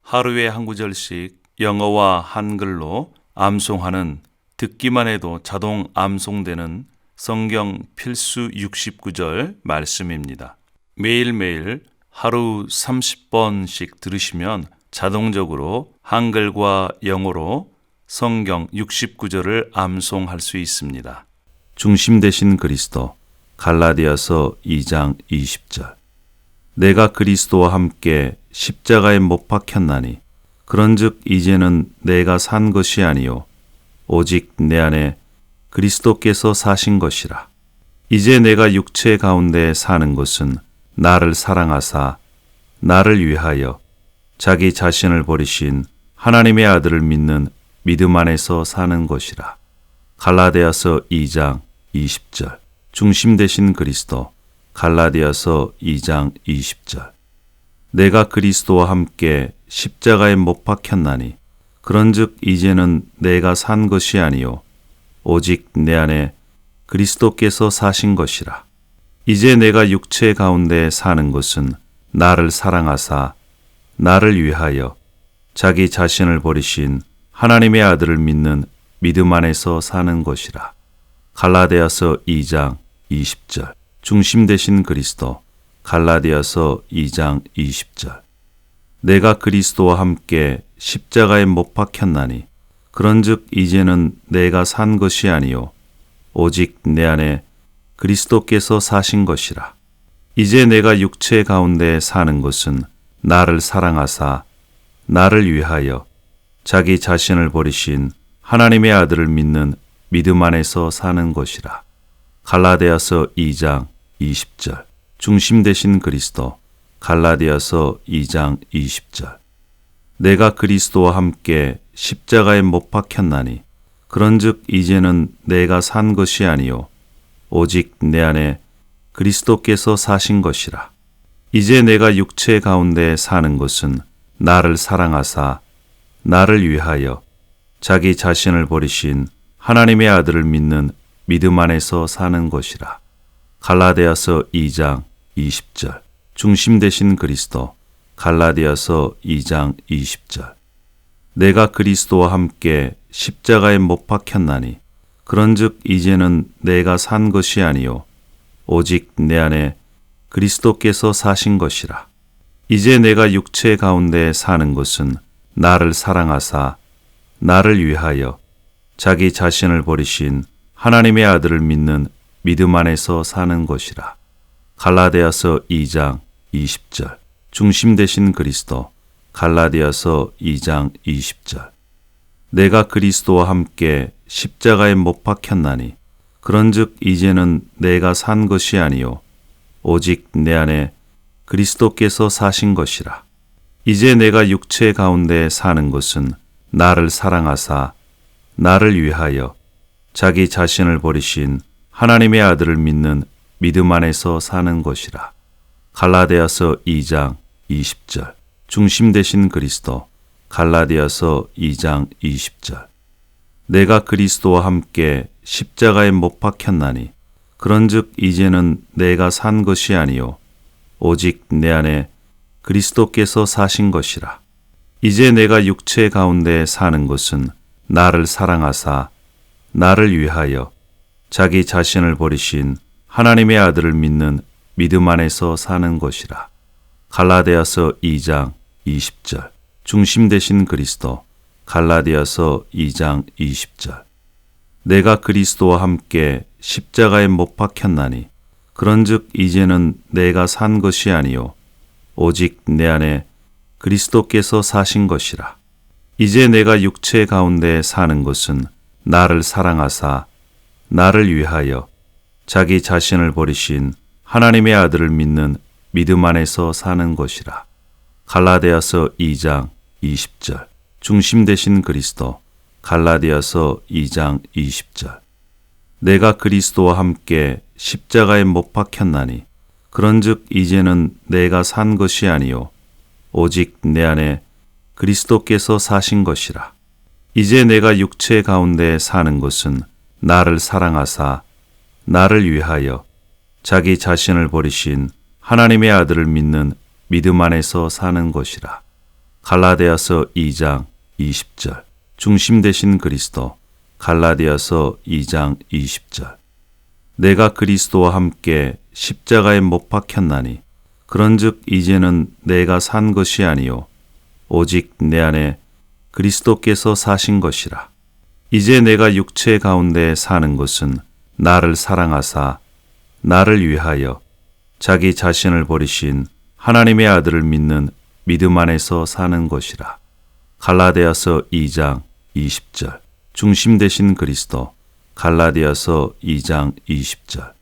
하루에 한 구절씩 영어와 한글로 암송하는 듣기만 해도 자동 암송되는 성경 필수 69절 말씀입니다. 매일매일 하루 30번씩 들으시면 자동적으로 한글과 영어로 성경 69절을 암송할 수 있습니다. 중심 되신 그리스도 갈라디아서 2장 20절. 내가 그리스도와 함께 십자가에 못 박혔나니 그런즉 이제는 내가 산 것이 아니요 오직 내 안에 그리스도께서 사신 것이라. 이제 내가 육체 가운데 사는 것은 나를 사랑하사 나를 위하여 자기 자신을 버리신 하나님의 아들을 믿는 믿음 안에서 사는 것이라. 갈라디아서 2장 20절. 중심 되신 그리스도 갈라디아서 2장 20절. 내가 그리스도와 함께 십자가에 못 박혔나니 그런즉 이제는 내가 산 것이 아니요 오직 내 안에 그리스도께서 사신 것이라. 이제 내가 육체 가운데 사는 것은 나를 사랑하사 나를 위하여 자기 자신을 버리신 하나님의 아들을 믿는 믿음 안에서 사는 것이라. 갈라디아서 2장 20절. 중심 되신 그리스도 갈라디아서 2장 20절. 내가 그리스도와 함께 십자가에 못 박혔나니 그런즉 이제는 내가 산 것이 아니요 오직 내 안에 그리스도께서 사신 것이라. 이제 내가 육체 가운데 사는 것은 나를 사랑하사 나를 위하여 자기 자신을 버리신 하나님의 아들을 믿는 믿음 안에서 사는 것이라. 갈라디아서 2장 20절. 중심 되신 그리스도 갈라디아서 2장 20절. 내가 그리스도와 함께 십자가에 못 박혔나니 그런즉 이제는 내가 산 것이 아니요 오직 내 안에 그리스도께서 사신 것이라. 이제 내가 육체 가운데 사는 것은 나를 사랑하사 나를 위하여 자기 자신을 버리신 하나님의 아들을 믿는 믿음 안에서 사는 것이라. 갈라디아서 2장 20절. 중심 되신 그리스도 갈라디아서 2장 20절. 내가 그리스도와 함께 십자가에 못 박혔나니 그런즉 이제는 내가 산 것이 아니요 오직 내 안에 그리스도께서 사신 것이라. 이제 내가 육체 가운데 사는 것은 나를 사랑하사 나를 위하여 자기 자신을 버리신 하나님의 아들을 믿는 믿음 안에서 사는 것이라. 갈라디아서 2장 20절. 중심 되신 그리스도 갈라디아서 2장 20절. 내가 그리스도와 함께 십자가에 못 박혔나니 그런즉 이제는 내가 산 것이 아니요 오직 내 안에 그리스도께서 사신 것이라. 이제 내가 육체 가운데 사는 것은 나를 사랑하사 나를 위하여 자기 자신을 버리신 하나님의 아들을 믿는 믿음 안에서 사는 것이라. 갈라디아서 2장 20절. 중심 되신 그리스도 갈라디아서 2장 20절. 내가 그리스도와 함께 십자가에 못 박혔나니 그런즉 이제는 내가 산 것이 아니요 오직 내 안에 그리스도께서 사신 것이라. 이제 내가 육체 가운데 사는 것은 나를 사랑하사 나를 위하여 자기 자신을 버리신 하나님의 아들을 믿는 믿음 안에서 사는 것이라. 갈라디아서 2장 20절. 중심 되신 그리스도 갈라디아서 2장 20절. 내가 그리스도와 함께 십자가에 못 박혔나니 그런즉 이제는 내가 산 것이 아니요 오직 내 안에 그리스도께서 사신 것이라. 이제 내가 육체 가운데 사는 것은 나를 사랑하사 나를 위하여 자기 자신을 버리신 하나님의 아들을 믿는 믿음 안에서 사는 것이라. 갈라디아서 2장 20절. 중심 되신 그리스도 갈라디아서 2장 20절. 내가 그리스도와 함께 십자가에 못 박혔나니 그런즉 이제는 내가 산 것이 아니요 오직 내 안에 그리스도께서 사신 것이라. 이제 내가 육체 가운데 사는 것은 나를 사랑하사 나를 위하여 자기 자신을 버리신 하나님의 아들을 믿는 믿음 안에서 사는 것이라. 갈라디아서 2장 20절. 중심 되신 그리스도. 갈라디아서 2장 20절. 내가 그리스도와 함께 십자가에 못 박혔나니 그런즉 이제는 내가 산 것이 아니요 오직 내 안에 그리스도께서 사신 것이라. 이제 내가 육체 가운데 사는 것은 나를 사랑하사 나를 위하여 자기 자신을 버리신 하나님의 아들을 믿는 믿음 안에서 사는 것이라. 갈라디아서 2장 20절. 중심 되신 그리스도. 갈라디아서 2장 20절.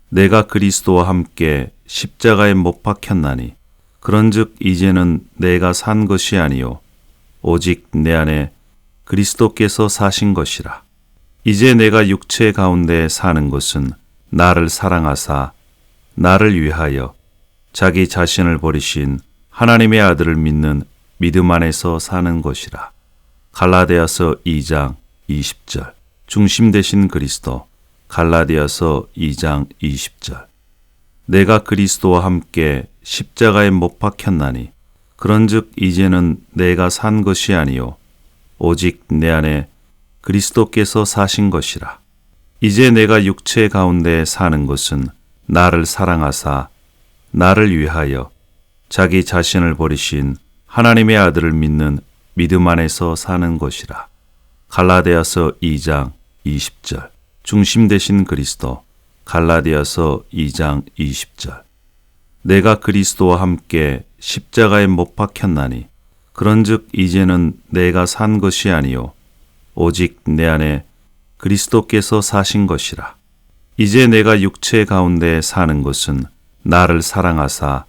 내가 그리스도와 함께 십자가에 못 박혔나니 그런즉 이제는 내가 산 것이 아니요 오직 내 안에 그리스도께서 사신 것이라. 이제 내가 육체 가운데 사는 것은 나를 사랑하사 나를 위하여 자기 자신을 버리신 하나님의 아들을 믿는 믿음 안에서 사는 것이라. 갈라디아서 2장 20절. 중심 되신 그리스도. 갈라디아서 2장 20절. 내가 그리스도와 함께 십자가에 못 박혔나니 그런즉 이제는 내가 산 것이 아니요 오직 내 안에 그리스도께서 사신 것이라. 이제 내가 육체 가운데 사는 것은 나를 사랑하사 나를 위하여 자기 자신을 버리신 하나님의 아들을 믿는 믿음 안에서 사는 것이라. 갈라디아서 2장 20절. 중심 되신 그리스도. 갈라디아서 2장 20절. 내가 그리스도와 함께 십자가에 못 박혔나니 그런즉 이제는 내가 산 것이 아니요 오직 내 안에 그리스도께서 사신 것이라. 이제 내가 육체 가운데 사는 것은 나를 사랑하사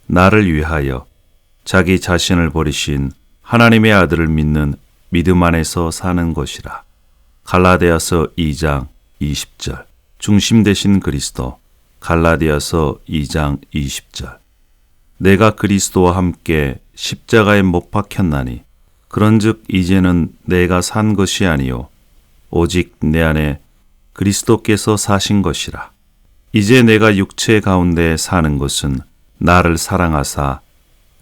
나를 위하여 자기 자신을 버리신 하나님의 아들을 믿는 믿음 안에서 사는 것이라. 갈라디아서 2장 20절. 중심 되신 그리스도. 갈라디아서 2장 20절. 내가 그리스도와 함께 십자가에 못 박혔나니 그런즉 이제는 내가 산 것이 아니요 오직 내 안에 그리스도께서 사신 것이라. 이제 내가 육체 가운데 사는 것은 나를 사랑하사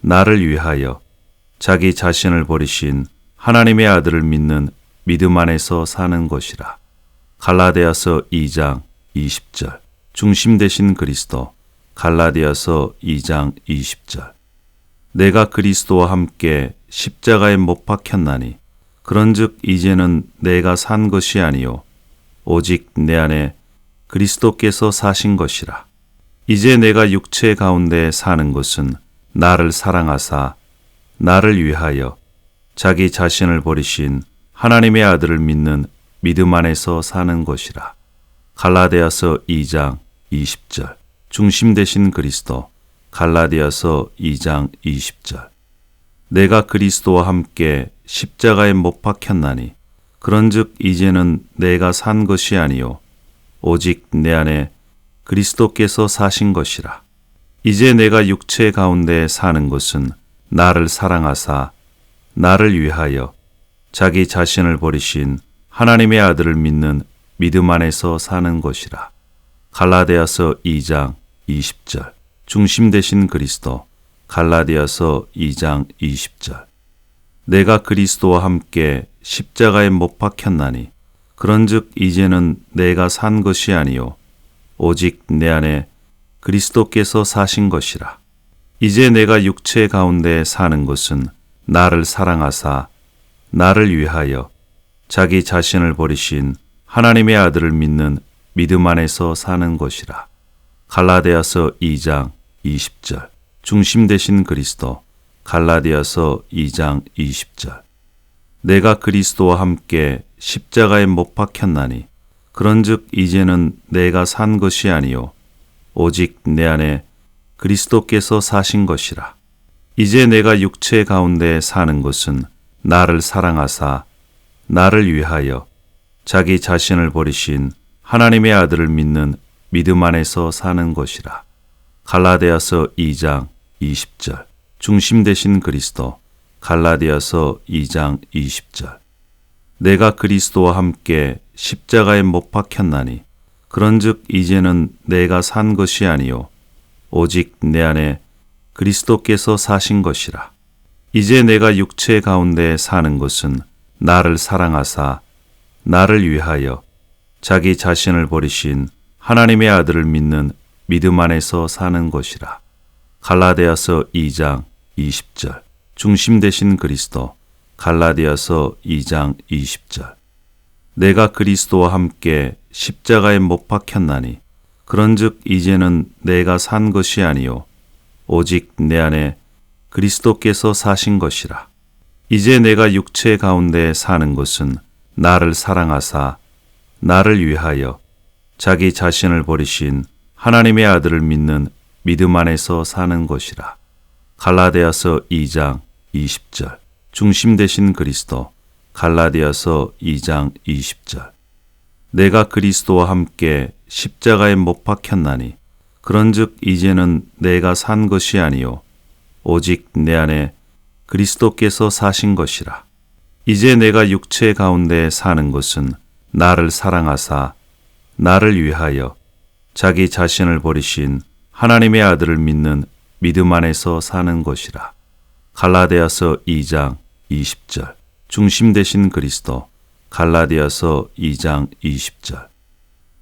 나를 위하여 자기 자신을 버리신 하나님의 아들을 믿는 믿음 안에서 사는 것이라. 갈라디아서 2장 20절. 중심 되신 그리스도. 갈라디아서 2장 20절. 내가 그리스도와 함께 십자가에 못 박혔나니 그런즉 이제는 내가 산 것이 아니요 오직 내 안에 그리스도께서 사신 것이라. 이제 내가 육체 가운데 사는 것은 나를 사랑하사 나를 위하여 자기 자신을 버리신 하나님의 아들을 믿는 믿음 안에서 사는 것이라. 갈라디아서 2장 20절. 중심 되신 그리스도. 갈라디아서 2장 20절. 내가 그리스도와 함께 십자가에 못 박혔나니 그런즉 이제는 내가 산 것이 아니요 오직 내 안에 그리스도께서 사신 것이라. 이제 내가 육체 가운데 사는 것은 나를 사랑하사 나를 위하여 자기 자신을 버리신 하나님의 아들을 믿는 믿음 안에서 사는 것이라. 갈라디아서 2장 20절. 중심 되신 그리스도. 갈라디아서 2장 20절. 내가 그리스도와 함께 십자가에 못 박혔나니 그런즉 이제는 내가 산 것이 아니요 오직 내 안에 그리스도께서 사신 것이라. 이제 내가 육체 가운데 사는 것은 나를 사랑하사 나를 위하여 자기 자신을 버리신 하나님의 아들을 믿는 믿음 안에서 사는 것이라. 갈라디아서 2장 20절. 중심 되신 그리스도. 갈라디아서 2장 20절. 내가 그리스도와 함께 십자가에 못 박혔나니 그런즉 이제는 내가 산 것이 아니요 오직 내 안에 그리스도께서 사신 것이라. 이제 내가 육체 가운데 사는 것은 나를 사랑하사 나를 위하여 자기 자신을 버리신 하나님의 아들을 믿는 믿음 안에서 사는 것이라. 갈라디아서 2장 20절. 중심 되신 그리스도. 갈라디아서 2장 20절. 내가 그리스도와 함께 십자가에 못 박혔나니 그런즉 이제는 내가 산 것이 아니요 오직 내 안에 그리스도께서 사신 것이라. 이제 내가 육체 가운데 사는 것은 나를 사랑하사 나를 위하여 자기 자신을 버리신 하나님의 아들을 믿는 믿음 안에서 사는 것이라. 갈라디아서 2장 20절. 중심 되신 그리스도. 갈라디아서 2장 20절. 내가 그리스도와 함께 십자가에 못 박혔나니 그런즉 이제는 내가 산 것이 아니요 오직 내 안에 그리스도께서 사신 것이라. 이제 내가 육체 가운데 사는 것은 나를 사랑하사 나를 위하여 자기 자신을 버리신 하나님의 아들을 믿는 믿음 안에서 사는 것이라. 갈라디아서 2장 20절. 중심 되신 그리스도. 갈라디아서 2장 20절. 내가 그리스도와 함께 십자가에 못 박혔나니 그런즉 이제는 내가 산 것이 아니요 오직 내 안에 그리스도께서 사신 것이라. 이제 내가 육체 가운데 사는 것은 나를 사랑하사 나를 위하여 자기 자신을 버리신 하나님의 아들을 믿는 믿음 안에서 사는 것이라. 갈라디아서 2장 20절. 중심 되신 그리스도. 갈라디아서 2장 20절.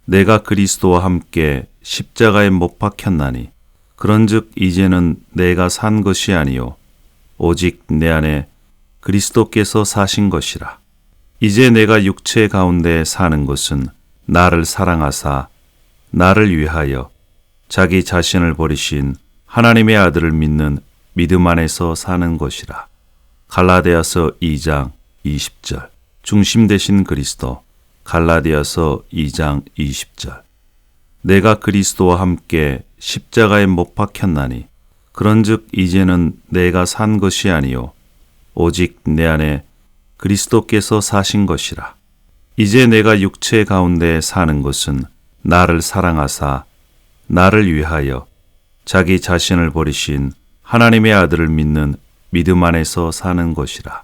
내가 그리스도와 함께 십자가에 못 박혔나니 그런즉 이제는 내가 산 것이 아니요 오직 내 안에 그리스도께서 사신 것이라. 이제 내가 육체 가운데 사는 것은 나를 사랑하사 나를 위하여 자기 자신을 버리신 하나님의 아들을 믿는 믿음 안에서 사는 것이라. 갈라디아서 2장 20절. 중심 되신 그리스도. 갈라디아서 2장 20절. 내가 그리스도와 함께 십자가에 못 박혔나니 그런즉 이제는 내가 산 것이 아니요 오직 내 안에 그리스도께서 사신 것이라. 이제 내가 육체 가운데 사는 것은 나를 사랑하사 나를 위하여 자기 자신을 버리신 하나님의 아들을 믿는 믿음 안에서 사는 것이라.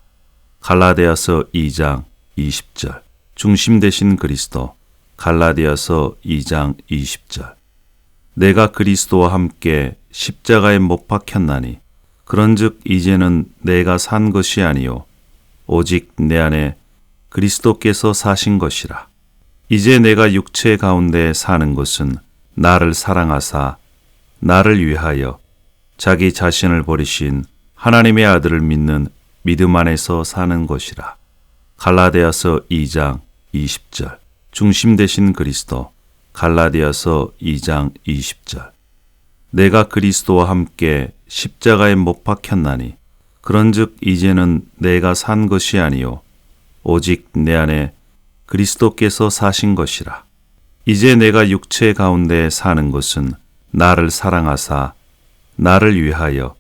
갈라디아서 2장 20절. 중심 되신 그리스도. 갈라디아서 2장 20절. 내가 그리스도와 함께 십자가에 못 박혔나니 그런즉 이제는 내가 산 것이 아니요 오직 내 안에 그리스도께서 사신 것이라. 이제 내가 육체 가운데 사는 것은 나를 사랑하사 나를 위하여 자기 자신을 버리신 하나님의 아들을 믿는 믿음 안에서 사는 것이라. 갈라디아서 2장 20절. 중심 되신 그리스도. 갈라디아서 2장 20절. 내가 그리스도와 함께 십자가에 못 박혔나니 그런즉 이제는 내가 산 것이 아니요 오직 내 안에 그리스도께서 사신 것이라. 이제 내가 육체 가운데 사는 것은 나를 사랑하사 나를 위하여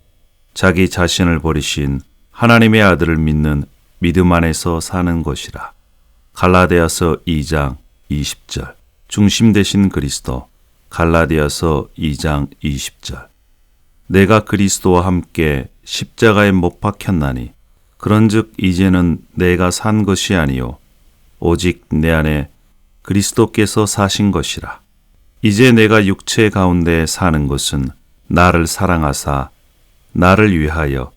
자기 자신을 버리신 하나님의 아들을 믿는 믿음 안에서 사는 것이라. 갈라디아서 2장 20절. 중심 되신 그리스도. 갈라디아서 2장 20절. 내가 그리스도와 함께 십자가에 못 박혔나니 그런즉 이제는 내가 산 것이 아니요 오직 내 안에 그리스도께서 사신 것이라. 이제 내가 육체 가운데 사는 것은 나를 사랑하사 나를 위하여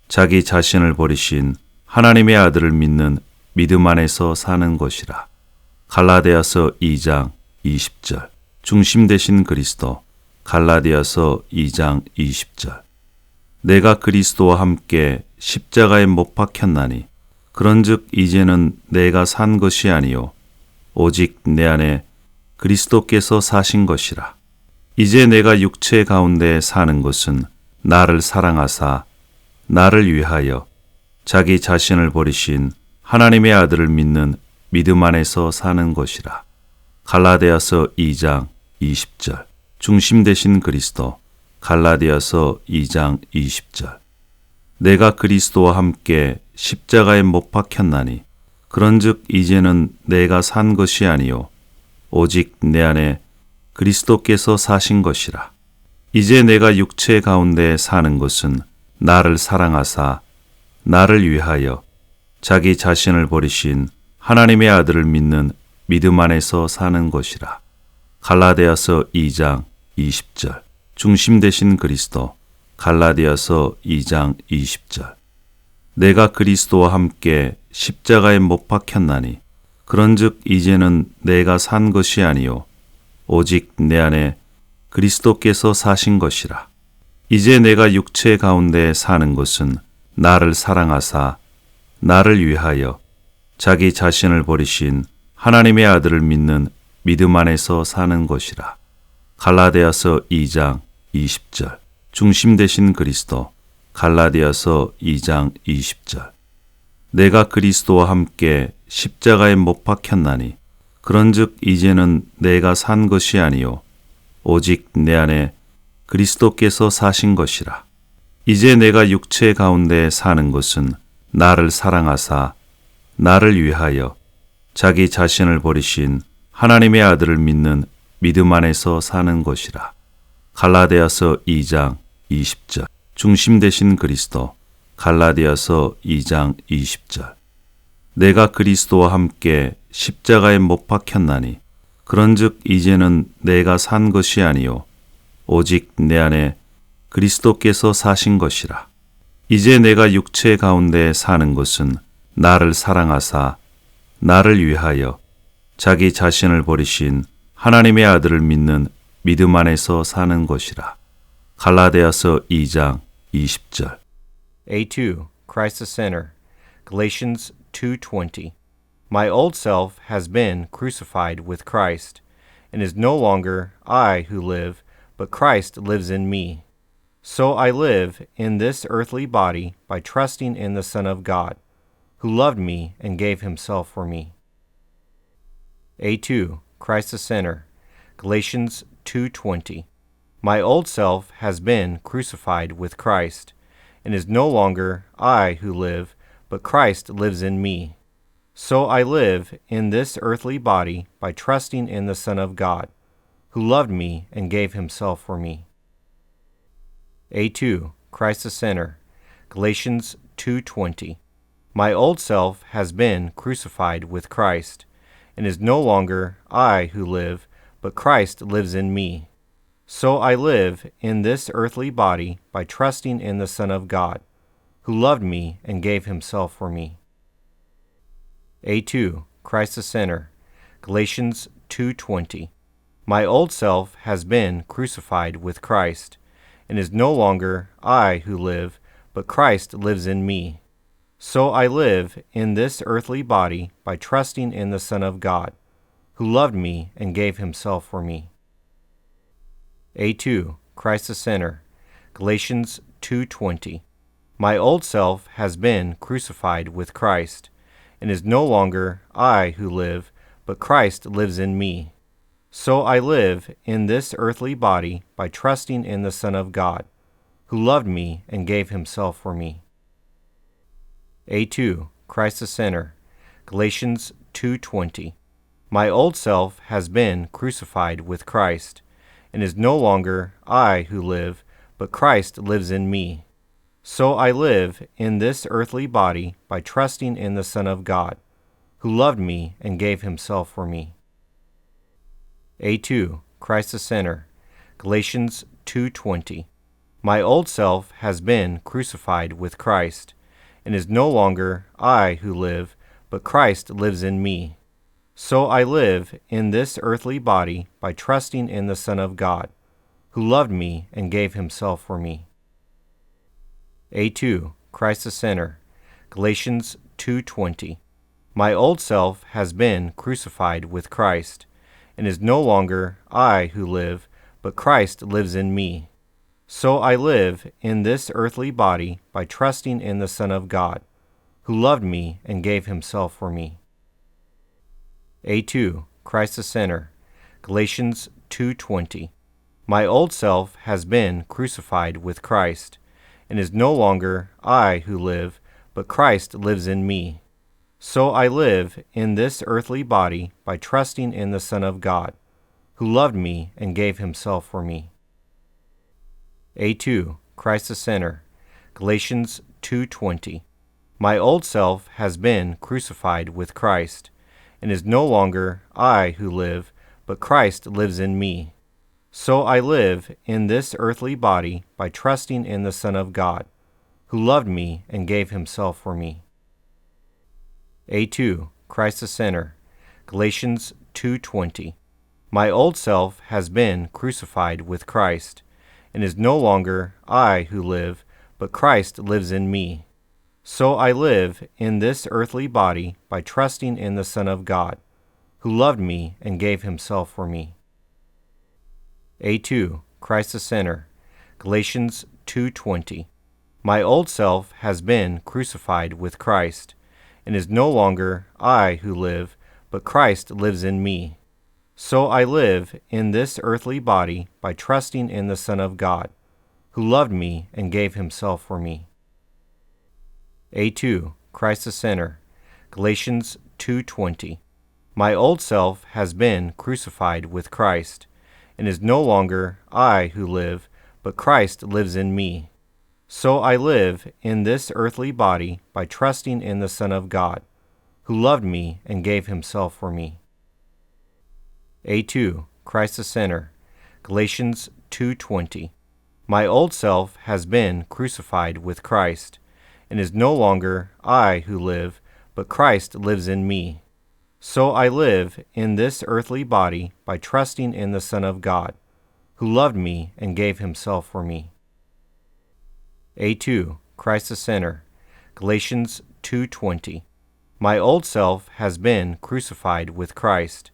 자기 자신을 버리신 하나님의 아들을 믿는 믿음 안에서 사는 것이라. 갈라디아서 2장 20절. 중심 되신 그리스도. 갈라디아서 2장 20절. 내가 그리스도와 함께 십자가에 못 박혔나니 그런즉 이제는 내가 산 것이 아니요 오직 내 안에 그리스도께서 사신 것이라. 이제 내가 육체 가운데 사는 것은 나를 사랑하사 나를 위하여 자기 자신을 버리신 하나님의 아들을 믿는 믿음 안에서 사는 것이라. 갈라디아서 2장 20절. 중심 되신 그리스도. 갈라디아서 2장 20절. 내가 그리스도와 함께 십자가에 못 박혔나니 그런즉 이제는 내가 산 것이 아니요 오직 내 안에 그리스도께서 사신 것이라. 이제 내가 육체 가운데 사는 것은 나를 사랑하사 나를 위하여 자기 자신을 버리신 하나님의 아들을 믿는 믿음 안에서 사는 것이라. 갈라디아서 2장 20절. 중심 되신 그리스도. 갈라디아서 2장 20절. 내가 그리스도와 함께 십자가에 못 박혔나니 그런즉 이제는 내가 산 것이 아니요 오직 내 안에 그리스도께서 사신 것이라. 이제 내가 육체 가운데 사는 것은 나를 사랑하사 나를 위하여 자기 자신을 버리신 하나님의 아들을 믿는 믿음 안에서 사는 것이라. 갈라디아서 2장 20절. 중심 되신 그리스도. 갈라디아서 2장 20절. 내가 그리스도와 함께 십자가에 못 박혔나니 그런즉 이제는 내가 산 것이 아니요 오직 내 안에 그리스도께서 사신 것이라. 이제 내가 육체 가운데 사는 것은 나를 사랑하사 나를 위하여 자기 자신을 버리신 하나님의 아들을 믿는 믿음 안에서 사는 것이라. 갈라디아서 2장 20절. 중심 되신 그리스도. 갈라디아서 2장 20절. 내가 그리스도와 함께 십자가에 못 박혔나니 그런즉 이제는 내가 산 것이 아니요 오직 내 안에 그리스도께서 사신 것이라. 이제 내가 육체 가운데 사는 것은 나를 사랑하사 나를 위하여 자기 자신을 버리신 하나님의 아들을 믿는 믿음 안에서 사는 것이라. 갈라디아서 2장 20절. A2. Christ the Center. Galatians 2:20. My old self has been crucified with Christ, and is no longer I who live, but Christ lives in me. So I live in this earthly body by trusting in the Son of God, who loved me and gave himself for me. A2. Christ the Center. Galatians 2:20. My old self has been crucified with Christ, and is no longer I who live, but Christ lives in me. So I live in this earthly body by trusting in the Son of God, who loved me and gave himself for me. A2. Christ the Center. Galatians 2:20. My old self has been crucified with Christ, and is no longer I who live, but Christ lives in me. So I live in this earthly body by trusting in the Son of God, who loved me and gave himself for me. A2. Christ the Center. Galatians 2:20. My old self has been crucified with Christ, and is no longer I who live, but Christ lives in me. So I live in this earthly body by trusting in the Son of God, who loved me and gave himself for me. A2. Christ the Center. Galatians 2:20. My old self has been crucified with Christ, and is no longer I who live, but Christ lives in me. So I live in this earthly body by trusting in the Son of God, who loved me and gave himself for me. A2. Christ the Center. Galatians 2:20. My old self has been crucified with Christ, and is no longer I who live, but Christ lives in me. So I live in this earthly body by trusting in the Son of God, who loved me and gave himself for me. A2. Christ the Center. Galatians 2:20. My old self has been crucified with Christ, and is no longer I who live, but Christ lives in me. So I live in this earthly body by trusting in the Son of God, who loved me and gave himself for me. A2. Christ the Center. Galatians 2:20. My old self has been crucified with Christ, and is no longer I who live, but Christ lives in me. So I live in this earthly body by trusting in the Son of God, who loved me and gave himself for me. A2. Christ the Center. Galatians 2:20. My old self has been crucified with Christ, and is no longer I who live, but Christ lives in me. So I live in this earthly body by trusting in the Son of God, who loved me and gave himself for me. A2. Christ the Center. Galatians 2:20. My old self has been crucified with Christ, and is no longer I who live, but Christ lives in me. So I live in this earthly body by trusting in the Son of God, who loved me and gave himself for me. A2. Christ the sinner. Galatians 2:20. My old self has been crucified with Christ, and is no longer I who live, but Christ lives in me. So I live in this earthly body by trusting in the Son of God, who loved me and gave himself for me. A2. Christ the sinner. Galatians 2:20. My old self has been crucified with Christ, and is no longer I who live, but Christ lives in me. So I live in this earthly body by trusting in the Son of God, who loved me and gave himself for me. A2. Christ the sinner. Galatians 2:20. My old self has been crucified with Christ, and is no longer I who live, but Christ lives in me. So I live in this earthly body by trusting in the Son of God, who loved me and gave himself for me. A2. Christ the sinner. Galatians 2:20. My old self has been crucified with Christ, and is no longer I who live, but Christ lives in me. So I live in this earthly body by trusting in the Son of God, who loved me and gave himself for me. A2. Christ the sinner. Galatians 2:20. My old self has been crucified with Christ,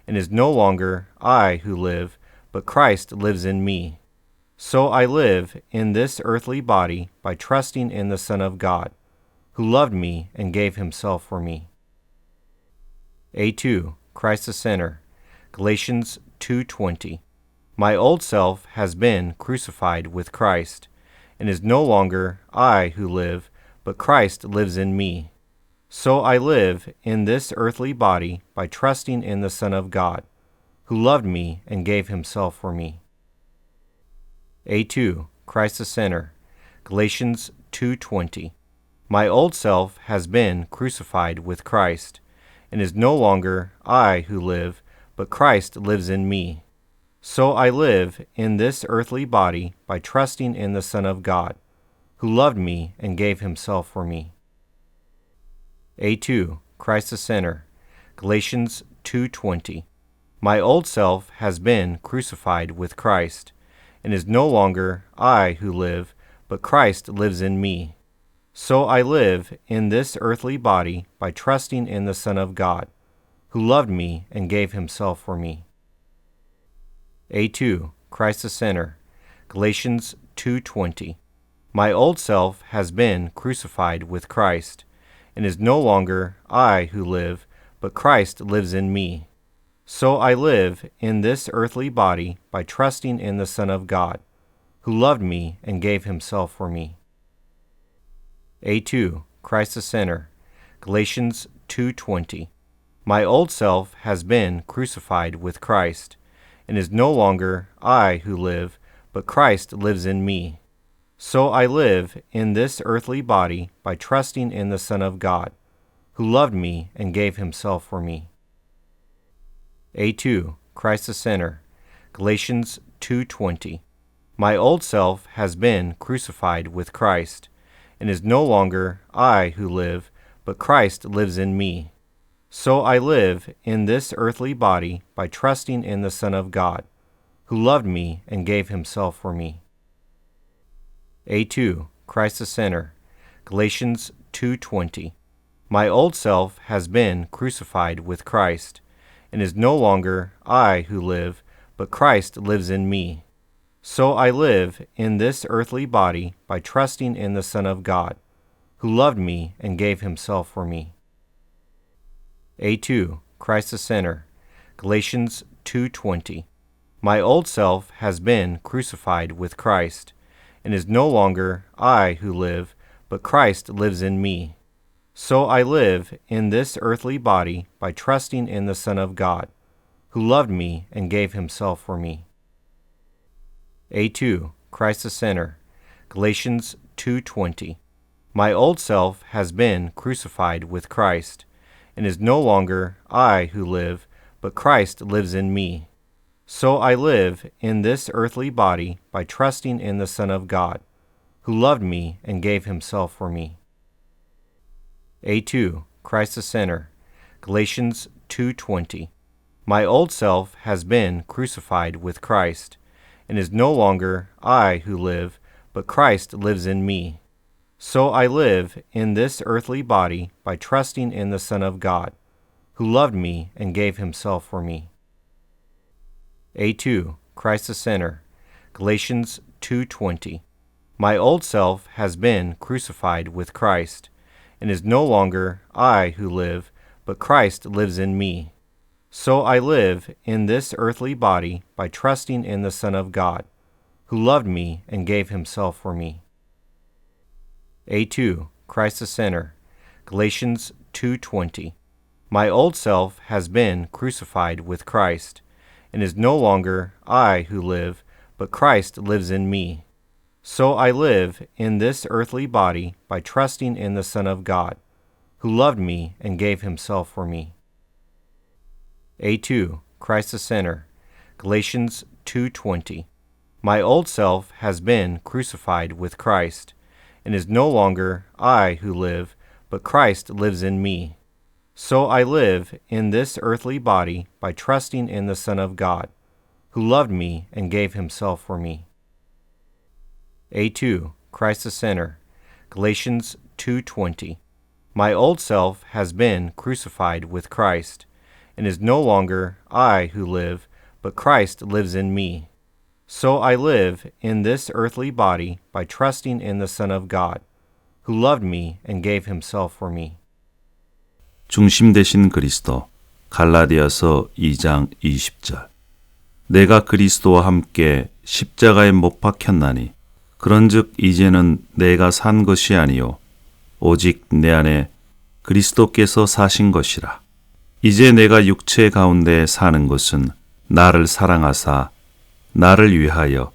and is no longer I who live, but Christ lives in me. So I live in this earthly body by trusting in the Son of God, who loved me and gave himself for me. A2. Christ the sinner. Galatians 2:20. My old self has been crucified with Christ, and is no longer I who live, but Christ lives in me. So I live in this earthly body by trusting in the Son of God, who loved me and gave himself for me. A2. Christ the sinner. Galatians 2:20. My old self has been crucified with Christ, and is no longer I who live, but Christ lives in me. So I live in this earthly body by trusting in the Son of God, who loved me and gave himself for me. A2. Christ the sinner. Galatians 2:20. My old self has been crucified with Christ, and is no longer I who live, but Christ lives in me. So I live in this earthly body by trusting in the Son of God, who loved me and gave himself for me. A2. Christ the sinner. Galatians 2:20. My old self has been crucified with Christ, and is no longer I who live, but Christ lives in me. So I live in this earthly body by trusting in the Son of God, who loved me and gave himself for me. A2. Christ the sinner. Galatians 2:20. My old self has been crucified with Christ, and is no longer I who live, but Christ lives in me. So I live in this earthly body by trusting in the Son of God, who loved me and gave himself for me. A2. Christ the sinner. Galatians 2:20. My old self has been crucified with Christ, and is no longer I who live, but Christ lives in me. So I live in this earthly body by trusting in the Son of God, who loved me and gave himself for me. A2. Christ the sinner. Galatians 2:20. My old self has been crucified with Christ, and is no longer I who live, but Christ lives in me. So I live in this earthly body by trusting in the Son of God, who loved me and gave himself for me. A2. Christ the sinner. Galatians 2:20. My old self has been crucified with Christ, and is no longer I who live, but Christ lives in me. So I live in this earthly body by trusting in the Son of God, who loved me and gave himself for me. A2. Christ the sinner. Galatians 2:20. My old self has been crucified with Christ, and is no longer I who live, but Christ lives in me. So I live in this earthly body by trusting in the Son of God, who loved me and gave himself for me. A2. Christ the Sinner. Galatians 2:20. My old self has been crucified with Christ, and is no longer I who live, but Christ lives in me. So I live in this earthly body by trusting in the Son of God, who loved me and gave himself for me. A2. Christ the Sinner. Galatians 2:20. My old self has been crucified with Christ, and is no longer I who live, but Christ lives in me. So I live in this earthly body by trusting in the Son of God, who loved me and gave himself for me. A2. Christ the Sinner. Galatians 2:20. My old self has been crucified with Christ, and is no longer I who live, but Christ lives in me. So I live in this earthly body by trusting in the Son of God, who loved me and gave himself for me. A2. Christ the Sinner. Galatians 2:20. My old self has been crucified with Christ, and is no longer I who live, but Christ lives in me. So I live in this earthly body by trusting in the Son of God, who loved me and gave himself for me. A2. Christ the Sinner. Galatians 2:20. My old self has been crucified with Christ, and is no longer I who live, but Christ lives in me. So I live in this earthly body by trusting in the Son of God, who loved me and gave himself for me. 중심 되신 그리스도. 갈라디아서 2장 20절. 내가 그리스도와 함께 십자가에 못 박혔나니 그런즉 이제는 내가 산 것이 아니요 오직 내 안에 그리스도께서 사신 것이라. 이제 내가 육체 가운데 사는 것은 나를 사랑하사 나를 위하여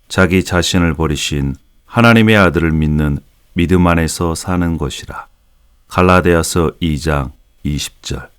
자기 자신을 버리신 하나님의 아들을 믿는 믿음 안에서 사는 것이라. 갈라디아서 2장 20절.